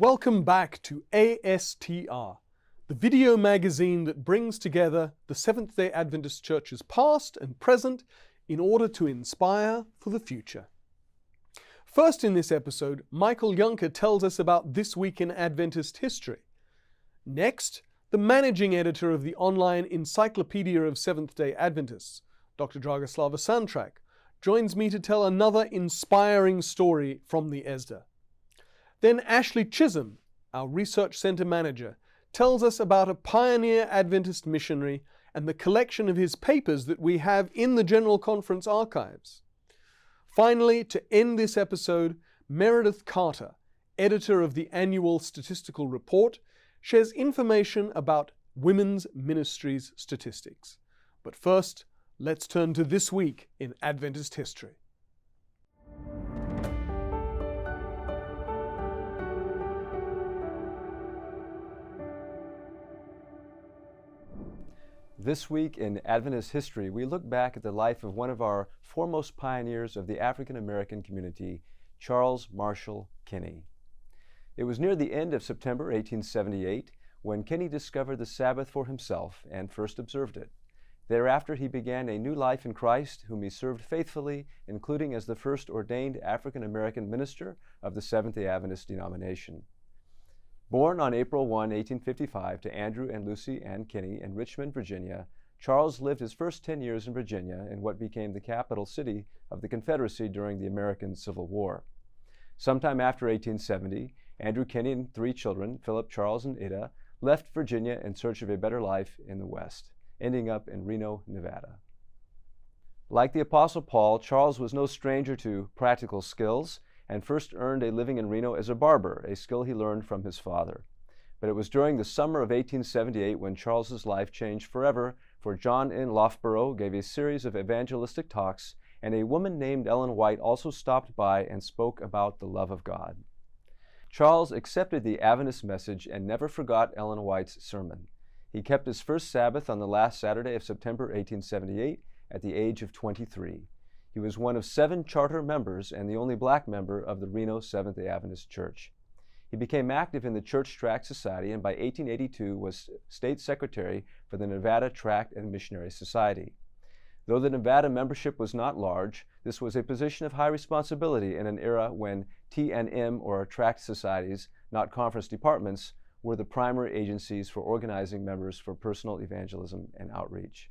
Welcome back to ASTR, the video magazine that brings together the Seventh-day Adventist Church's past and present in order to inspire for the future. First in this episode, Michael Juncker tells us about this week in Adventist history. Next, the managing editor of the online Encyclopedia of Seventh-day Adventists, Dr. Dragoslava Santrac, joins me to tell another inspiring story from the ESDA. Then Ashley Chisholm, our Research Center Manager, tells us about a pioneer Adventist missionary and the collection of his papers that we have in the General Conference archives. Finally, to end this episode, Meredith Carter, editor of the Annual Statistical Report, shares information about women's ministries statistics. But first, let's turn to this week in Adventist history. This week in Adventist history, we look back at the life of one of our foremost pioneers of the African American community, Charles Marshall Kinney. It was near the end of September 1878 when Kinney discovered the Sabbath for himself and first observed it. Thereafter, he began a new life in Christ, whom he served faithfully, including as the first ordained African American minister of the Seventh-day Adventist denomination. Born on April 1, 1855, to Andrew and Lucy Ann Kinney in Richmond, Virginia, Charles lived his first 10 years in Virginia in what became the capital city of the Confederacy during the American Civil War. Sometime after 1870, Andrew Kinney and 3 children, Philip, Charles, and Ida, left Virginia in search of a better life in the West, ending up in Reno, Nevada. Like the Apostle Paul, Charles was no stranger to practical skills and first earned a living in Reno as a barber, a skill he learned from his father. But it was during the summer of 1878 when Charles's life changed forever, for John N. Loughborough gave a series of evangelistic talks, and a woman named Ellen White also stopped by and spoke about the love of God. Charles accepted the Adventist message and never forgot Ellen White's sermon. He kept his first Sabbath on the last Saturday of September 1878 at the age of 23. He was one of 7 charter members and the only black member of the Reno Seventh-day Adventist Church. He became active in the Church Tract Society and by 1882 was state secretary for the Nevada Tract and Missionary Society. Though the Nevada membership was not large, this was a position of high responsibility in an era when T&M, or tract societies, not conference departments, were the primary agencies for organizing members for personal evangelism and outreach.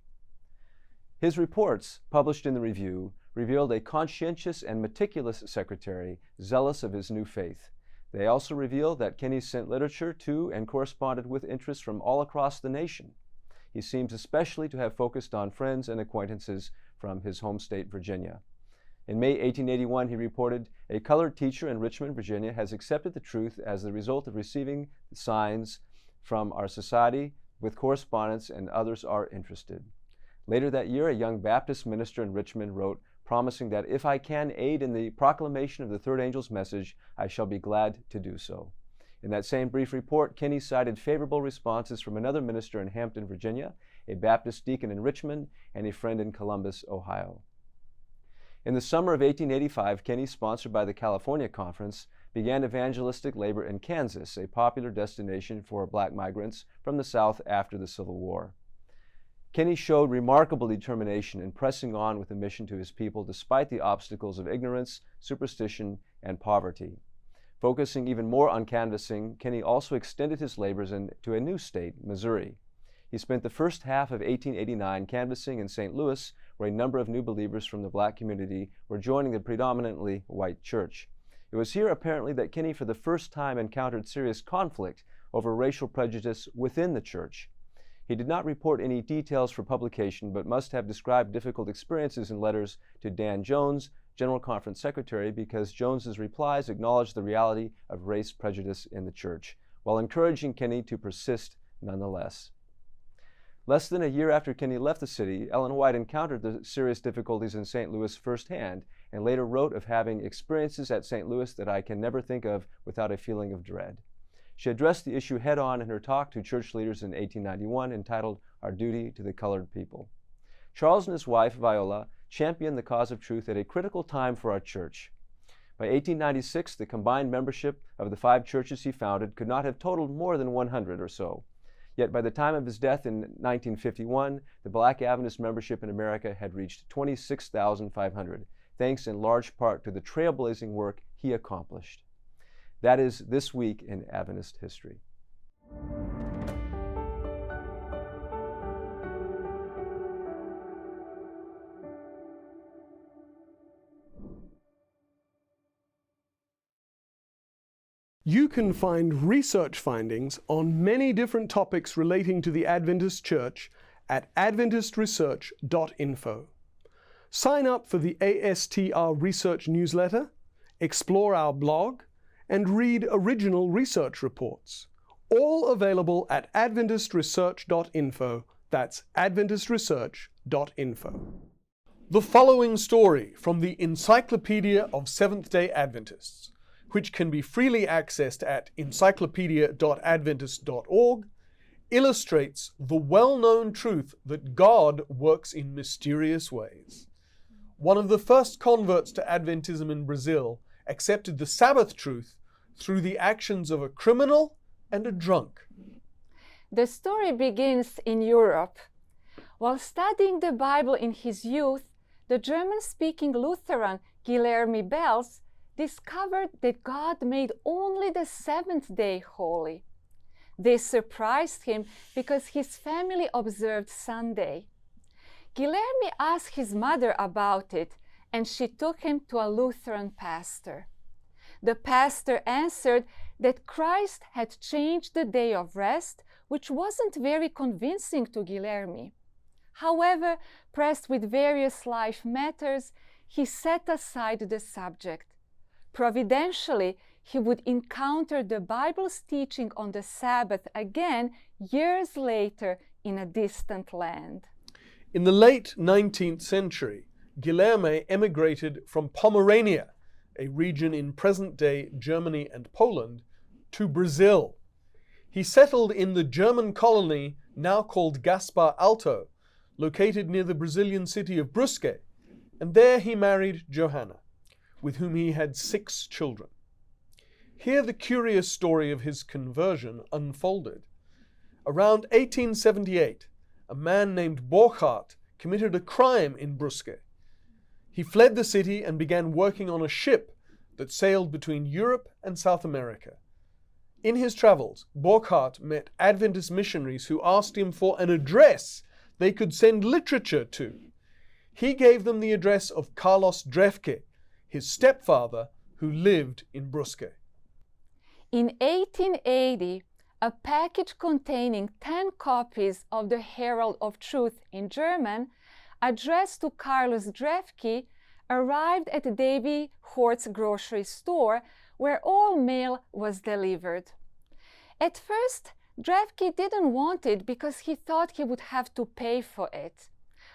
His reports, published in the Review, revealed a conscientious and meticulous secretary, zealous of his new faith. They also reveal that Kinney sent literature to and corresponded with interests from all across the nation. He seems especially to have focused on friends and acquaintances from his home state, Virginia. In May 1881, he reported, "A colored teacher in Richmond, Virginia, has accepted the truth as the result of receiving signs from our society with correspondence, and others are interested." Later that year, a young Baptist minister in Richmond wrote, promising that if I can aid in the proclamation of the third angel's message, I shall be glad to do so. In that same brief report, Kinney cited favorable responses from another minister in Hampton, Virginia, a Baptist deacon in Richmond, and a friend in Columbus, Ohio. In the summer of 1885, Kinney, sponsored by the California Conference, began evangelistic labor in Kansas, a popular destination for black migrants from the South after the Civil War. Kinney showed remarkable determination in pressing on with the mission to his people despite the obstacles of ignorance, superstition, and poverty. Focusing even more on canvassing, Kinney also extended his labors to a new state, Missouri. He spent the first half of 1889 canvassing in St. Louis, where a number of new believers from the black community were joining the predominantly white church. It was here apparently that Kinney for the first time encountered serious conflict over racial prejudice within the church. He did not report any details for publication, but must have described difficult experiences in letters to Dan Jones, General Conference Secretary, because Jones's replies acknowledged the reality of race prejudice in the church, while encouraging Kinney to persist nonetheless. Less than a year after Kinney left the city, Ellen White encountered the serious difficulties in St. Louis firsthand, and later wrote of having experiences at St. Louis that I can never think of without a feeling of dread. She addressed the issue head-on in her talk to church leaders in 1891 entitled Our Duty to the Colored People. Charles and his wife, Viola, championed the cause of truth at a critical time for our church. By 1896, the combined membership of the 5 churches he founded could not have totaled more than 100 or so. Yet by the time of his death in 1951, the Black Adventist membership in America had reached 26,500, thanks in large part to the trailblazing work he accomplished. That is This Week in Adventist History. You can find research findings on many different topics relating to the Adventist Church at adventistresearch.info. Sign up for the ASTR research newsletter, explore our blog, and read original research reports. All available at adventistresearch.info. That's adventistresearch.info. The following story from the Encyclopedia of Seventh-day Adventists, which can be freely accessed at encyclopedia.adventist.org, illustrates the well-known truth that God works in mysterious ways. One of the first converts to Adventism in Brazil accepted the Sabbath truth through the actions of a criminal and a drunk. The story begins in Europe. While studying the Bible in his youth, the German-speaking Lutheran Guilherme Belz discovered that God made only the seventh day holy. This surprised him because his family observed Sunday. Guilherme asked his mother about it, and she took him to a Lutheran pastor. The pastor answered that Christ had changed the day of rest, which wasn't very convincing to Guilherme. However, pressed with various life matters, he set aside the subject. Providentially, he would encounter the Bible's teaching on the Sabbath again years later in a distant land. In the late 19th century, Guilherme emigrated from Pomerania, a region in present-day Germany and Poland, to Brazil. He settled in the German colony now called Gaspar Alto, located near the Brazilian city of Brusque, and there he married Johanna, with whom he had 6 children. Here the curious story of his conversion unfolded. Around 1878, a man named Borchardt committed a crime in Brusque. He fled the city and began working on a ship that sailed between Europe and South America. In his travels, Borchardt met Adventist missionaries who asked him for an address they could send literature to. He gave them the address of Carlos Drefke, his stepfather, who lived in Brusque. In 1880, a package containing 10 copies of the Herald of Truth in German, addressed to Carlos Drefke, arrived at Davy Hort's grocery store, where all mail was delivered. At first, Drefke didn't want it because he thought he would have to pay for it.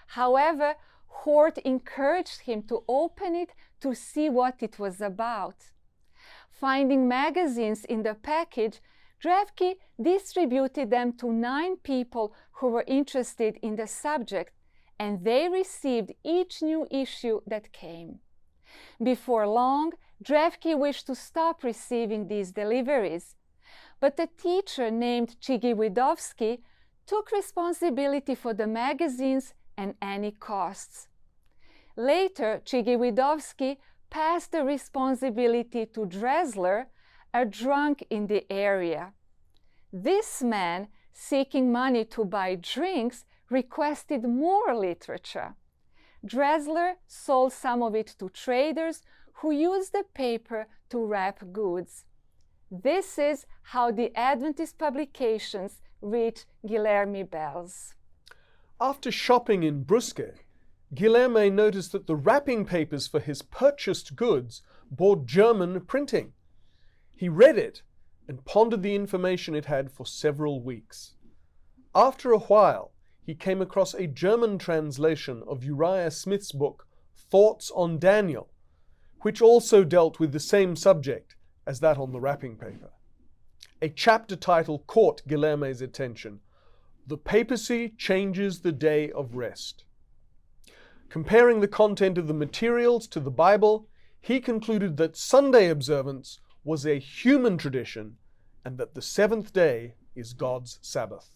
However, Hort encouraged him to open it to see what it was about. Finding magazines in the package, Drefke distributed them to 9 people who were interested in the subject, and they received each new issue that came. Before long, Drefke wished to stop receiving these deliveries, but a teacher named Chigwidowski took responsibility for the magazines and any costs. Later, Chigwidowski passed the responsibility to Dressler, a drunk in the area. This man, seeking money to buy drinks, requested more literature. Dressler sold some of it to traders who used the paper to wrap goods. This is how the Adventist publications reached Guilherme Belz. After shopping in Brusque, Guilherme noticed that the wrapping papers for his purchased goods bore German printing. He read it and pondered the information it had for several weeks. After a while, he came across a German translation of Uriah Smith's book, Thoughts on Daniel, which also dealt with the same subject as that on the wrapping paper. A chapter title caught Guilherme's attention: The Papacy Changes the Day of Rest. Comparing the content of the materials to the Bible, he concluded that Sunday observance was a human tradition and that the seventh day is God's Sabbath.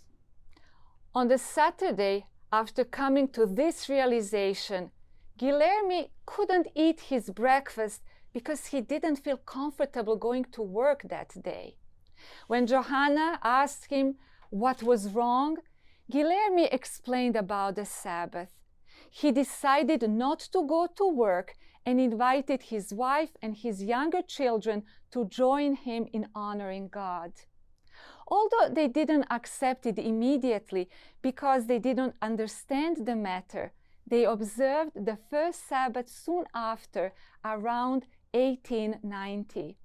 On the Saturday, after coming to this realization, Guilherme couldn't eat his breakfast because he didn't feel comfortable going to work that day. When Johanna asked him what was wrong, Guilherme explained about the Sabbath. He decided not to go to work and invited his wife and his younger children to join him in honoring God. Although they didn't accept it immediately because they didn't understand the matter, they observed the first Sabbath soon after, around 1890.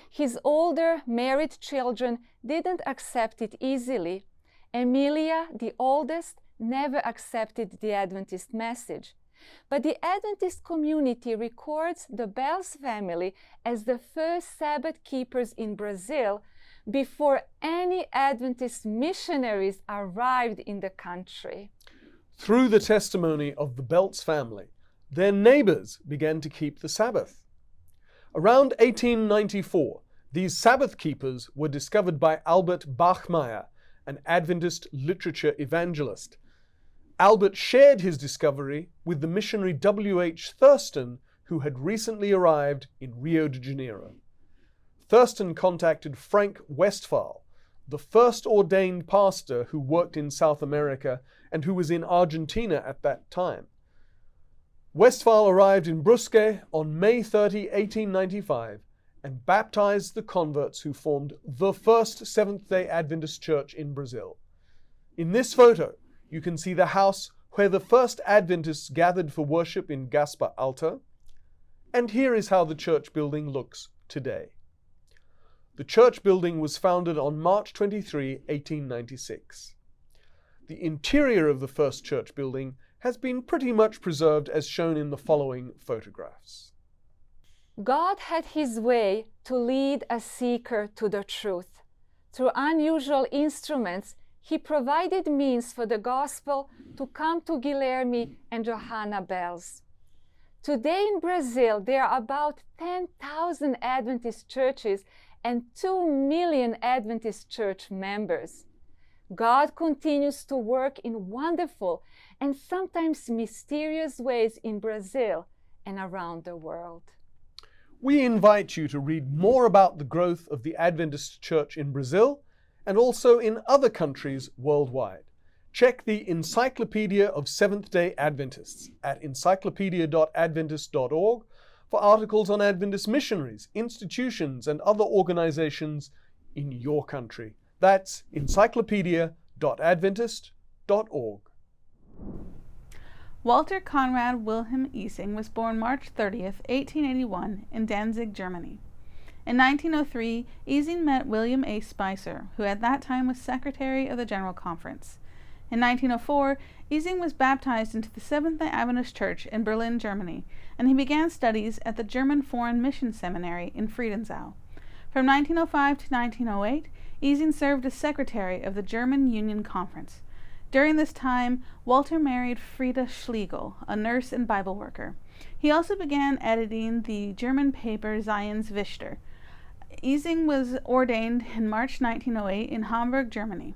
His older married children didn't accept it easily. Emilia, the oldest, never accepted the Adventist message. But the Adventist community records the Belz family as the first Sabbath keepers in Brazil before any Adventist missionaries arrived in the country. Through the testimony of the Belz family, their neighbors began to keep the Sabbath. Around 1894, these Sabbath keepers were discovered by Albert Bachmeier, an Adventist literature evangelist. Albert shared his discovery with the missionary W.H. Thurston, who had recently arrived in Rio de Janeiro. Thurston contacted Frank Westphal, the first ordained pastor who worked in South America and who was in Argentina at that time. Westphal arrived in Brusque on May 30, 1895, and baptized the converts who formed the first Seventh-day Adventist Church in Brazil. In this photo, you can see the house where the first Adventists gathered for worship in Gaspar Alto, and here is how the church building looks today. The church building was founded on March 23, 1896. The interior of the first church building has been pretty much preserved as shown in the following photographs. God had his way to lead a seeker to the truth. Through unusual instruments, he provided means for the gospel to come to Guilherme and Johanna Belz. Today in Brazil, there are about 10,000 Adventist churches and 2 million Adventist church members. God continues to work in wonderful and sometimes mysterious ways in Brazil and around the world. We invite you to read more about the growth of the Adventist Church in Brazil and also in other countries worldwide. Check the Encyclopedia of Seventh-day Adventists at encyclopedia.adventist.org for articles on Adventist missionaries, institutions, and other organizations in your country. That's encyclopedia.adventist.org. Walter Conrad Wilhelm Ising was born March 30th, 1881 in Danzig, Germany. In 1903, Ising met William A. Spicer, who at that time was Secretary of the General Conference. In 1904, Ising was baptized into the Seventh-day Adventist Church in Berlin, Germany, and he began studies at the German Foreign Mission Seminary in Friedensau. From 1905 to 1908, Ising served as Secretary of the German Union Conference. During this time, Walter married Frieda Schlegel, a nurse and Bible worker. He also began editing the German paper Zion's Wichter. Ising was ordained in March 1908 in Hamburg, Germany.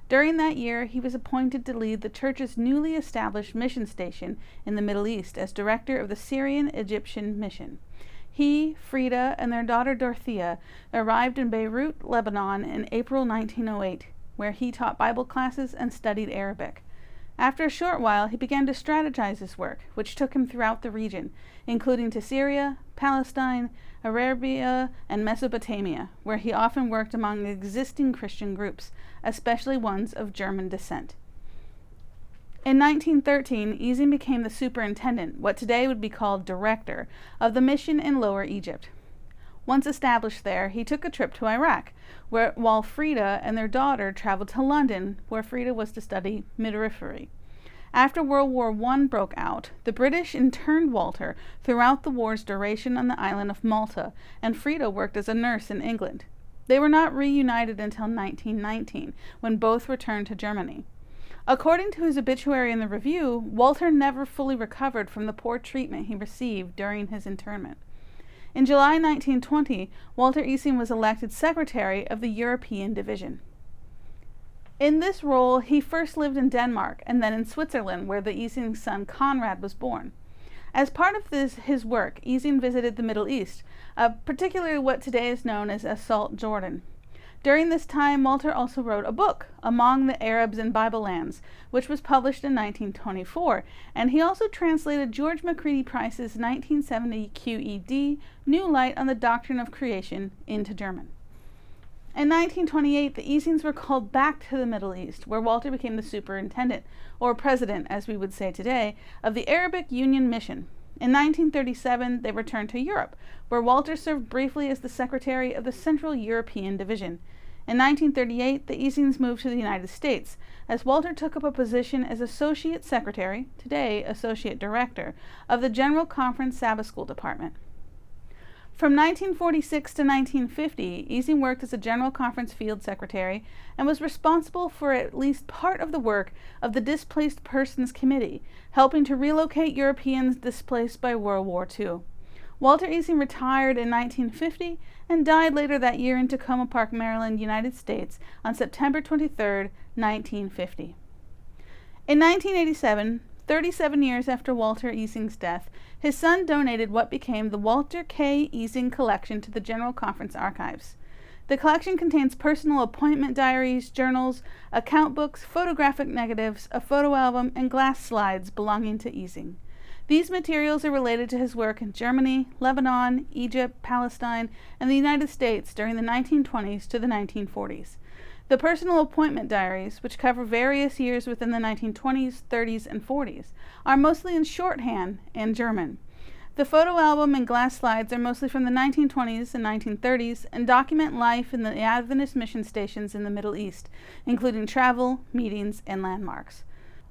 During that year, he was appointed to lead the church's newly established mission station in the Middle East as director of the Syrian-Egyptian mission. He, Frieda, and their daughter Dorothea arrived in Beirut, Lebanon in April 1908, where he taught Bible classes and studied Arabic. After a short while, he began to strategize his work, which took him throughout the region, including to Syria, Palestine, Arabia, and Mesopotamia, where he often worked among existing Christian groups, especially ones of German descent. In 1913, Ising became the superintendent, what today would be called director, of the mission in Lower Egypt. Once established there, he took a trip to Iraq, while Frieda and their daughter traveled to London, where Frieda was to study midwifery. After World War I broke out, the British interned Walter throughout the war's duration on the island of Malta, and Frieda worked as a nurse in England. They were not reunited until 1919, when both returned to Germany. According to his obituary in the review, Walter never fully recovered from the poor treatment he received during his internment. In July 1920, Walter Ising was elected secretary of the European Division. In this role, he first lived in Denmark and then in Switzerland, where the Ising son Conrad was born. As part of his work, Ising visited the Middle East, particularly what today is known as Salt Jordan. During this time, Walter also wrote a book, Among the Arabs in Bible Lands, which was published in 1924, and he also translated George Macready Price's 1970 QED, New Light on the Doctrine of Creation, into German. In 1928, the Isings were called back to the Middle East, where Walter became the superintendent, or president, as we would say today, of the Arabic Union Mission. In 1937, they returned to Europe, where Walter served briefly as the secretary of the Central European Division. In 1938, the Isings moved to the United States, as Walter took up a position as associate secretary, today associate director, of the General Conference Sabbath School Department. From 1946 to 1950, Ising worked as a General Conference Field Secretary and was responsible for at least part of the work of the Displaced Persons Committee, helping to relocate Europeans displaced by World War II. Walter Ising retired in 1950 and died later that year in Tacoma Park, Maryland, United States on September 23, 1950. In 1987, 37 years after Walter Ising's death, his son donated what became the Walter K. Ising Collection to the General Conference Archives. The collection contains personal appointment diaries, journals, account books, photographic negatives, a photo album, and glass slides belonging to Ising. These materials are related to his work in Germany, Lebanon, Egypt, Palestine, and the United States during the 1920s to the 1940s. The personal appointment diaries, which cover various years within the 1920s, 30s, and 40s, are mostly in shorthand and German. The photo album and glass slides are mostly from the 1920s and 1930s and document life in the Adventist mission stations in the Middle East, including travel, meetings, and landmarks.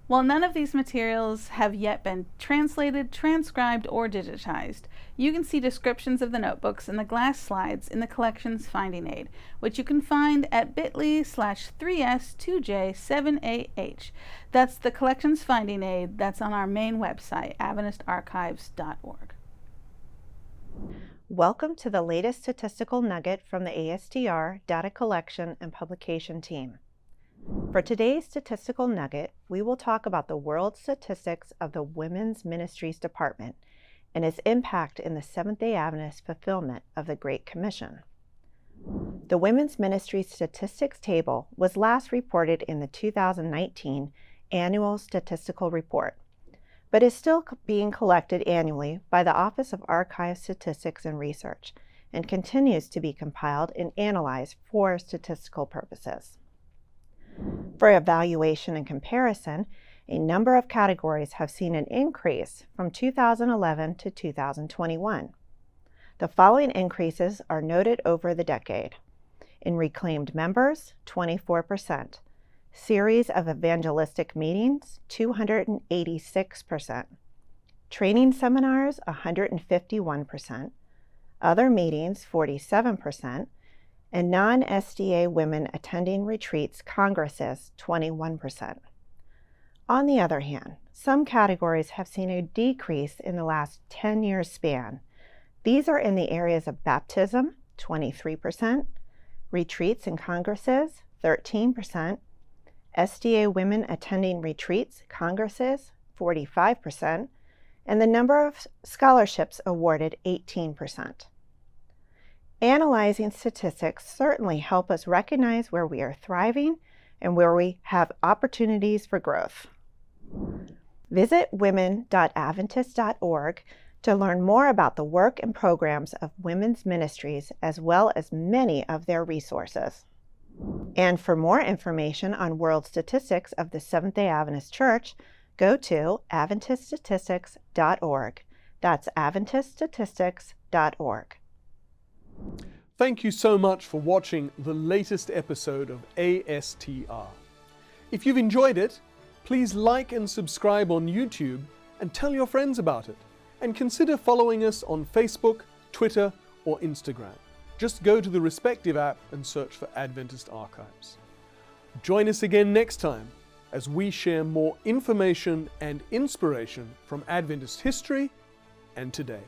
While none of these materials have yet been translated, transcribed, or digitized, you can see descriptions of the notebooks and the glass slides in the collection's finding aid, which you can find at bit.ly/3s2j7ah. That's the collection's finding aid that's on our main website, adventistarchives.org. Welcome to the latest statistical nugget from the ASTR Data Collection and Publication team. For today's statistical nugget, we will talk about the world statistics of the Women's Ministries Department and its impact in the Seventh-day Adventist fulfillment of the Great Commission. The Women's Ministries Statistics Table was last reported in the 2019 Annual Statistical Report, but is still being collected annually by the Office of Archive Statistics and Research and continues to be compiled and analyzed for statistical purposes. For evaluation and comparison, a number of categories have seen an increase from 2011 to 2021. The following increases are noted over the decade. In reclaimed members, 24%. Series of evangelistic meetings, 286%. Training seminars, 151%. Other meetings, 47%. And non-SDA women attending retreats, congresses, 21%. On the other hand, some categories have seen a decrease in the last 10-year span. These are in the areas of baptism, 23%, retreats and congresses, 13%, SDA women attending retreats, congresses, 45%, and the number of scholarships awarded, 18%. Analyzing statistics certainly help us recognize where we are thriving and where we have opportunities for growth. Visit women.adventist.org to learn more about the work and programs of women's ministries as well as many of their resources. And for more information on world statistics of the Seventh-day Adventist Church, go to adventiststatistics.org. That's adventiststatistics.org. Thank you so much for watching the latest episode of ASTR. If you've enjoyed it, please like and subscribe on YouTube and tell your friends about it. And consider following us on Facebook, Twitter, or Instagram. Just go to the respective app and search for Adventist Archives. Join us again next time as we share more information and inspiration from Adventist history and today.